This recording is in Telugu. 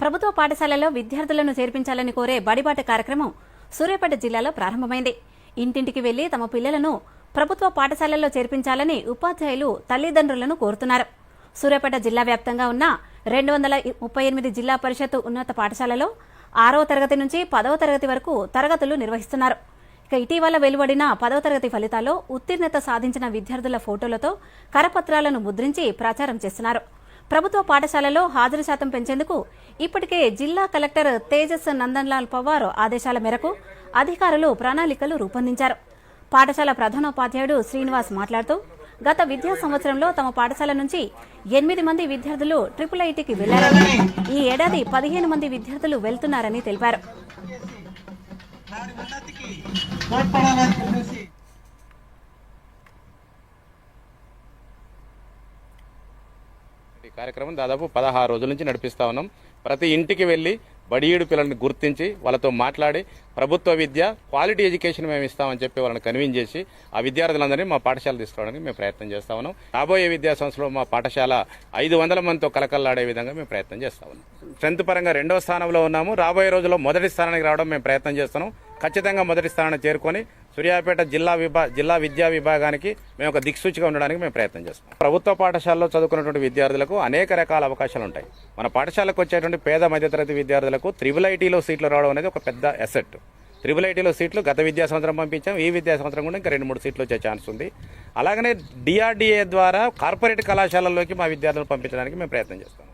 ప్రభుత్వ పాఠశాలలో విద్యార్థులను చేర్పించాలని కోరే బడిబాట కార్యక్రమం సూర్యాపేట జిల్లాలో ప్రారంభమైంది. ఇంటింటికి వెళ్లి తమ పిల్లలను ప్రభుత్వ పాఠశాలల్లో చేర్పించాలని ఉపాధ్యాయులు తల్లిదండ్రులను కోరుతున్నారు. సూర్యాపేట జిల్లా వ్యాప్తంగా ఉన్న 238 జిల్లా పరిషత్ ఉన్నత పాఠశాలలో 6వ తరగతి నుంచి 10వ తరగతి వరకు తరగతులు నిర్వహిస్తున్నారు. ఇటీవల వెలువడిన 10వ తరగతి ఫలితాల్లో ఉత్తీర్ణత సాధించిన విద్యార్థుల ఫోటోలతో కరపత్రాలను ముద్రించి ప్రచారం చేస్తున్నారు. ప్రభుత్వ పాఠశాలలో హాజరు శాతం పెంచేందుకు ఇప్పటికే జిల్లా కలెక్టర్ తేజస్ నందన్లాల్ పవార్ ఆదేశాల మేరకు అధికారులు ప్రణాళికలు రూపొందించారు. పాఠశాల ప్రధానోపాధ్యాయుడు శ్రీనివాస్ మాట్లాడుతూ గత విద్యా సంవత్సరంలో తమ పాఠశాల నుంచి 8 మంది విద్యార్థులు IIITకి వెళ్లారని, ఈ ఏడాది 15 మంది విద్యార్థులు వెళ్తున్నారని తెలిపారు. ఈ కార్యక్రమం దాదాపు 16 రోజుల నుంచి నడిపిస్తా ఉన్నాం. ప్రతి ఇంటికి వెళ్లి బడియుడు పిల్లల్ని గుర్తించి వాళ్ళతో మాట్లాడి ప్రభుత్వ విద్య క్వాలిటీ ఎడ్యుకేషన్ మేము ఇస్తామని చెప్పి వాళ్ళని కన్విన్స్ చేసి ఆ విద్యార్థులందరినీ మా పాఠశాల తీసుకురావడానికి మేము ప్రయత్నం చేస్తా ఉన్నాం. రాబోయే విద్యా సంవత్సరంలో మా పాఠశాల 500 మందితో కలకల్లాడే విధంగా మేము ప్రయత్నం చేస్తా ఉన్నాం. స్ట్రెంత్ పరంగా 2వ స్థానంలో ఉన్నాము. రాబోయే రోజుల్లో మొదటి స్థానానికి రావడం మేము ప్రయత్నం చేస్తున్నాం. ఖచ్చితంగా మొదటి స్థానాన్ని చేరుకొని సూర్యాపేట జిల్లా విద్యా విభాగానికి మేము ఒక దిక్సూచిగా ఉండడానికి మేము ప్రయత్నం చేస్తాం. ప్రభుత్వ పాఠశాలలో చదువుకున్నటువంటి విద్యార్థులకు అనేక రకాల అవకాశాలు ఉంటాయి. మన పాఠశాలకు వచ్చేటువంటి పేద మధ్యతరగతి విద్యార్థులకు IIITలో సీట్లు రావడం అనేది ఒక పెద్ద అసెట్. IIITలో సీట్లు గత విద్యా సంవత్సరం పంపించాం. ఈ విద్యా సంవత్సరం కూడా ఇంకా 2-3 సీట్లు వచ్చే ఛాన్స్ ఉంది. అలాగనే DRDA ద్వారా కార్పొరేట్ కళాశాలల్లోకి మా విద్యార్థులను పంపించడానికి మేము ప్రయత్నం చేస్తాం.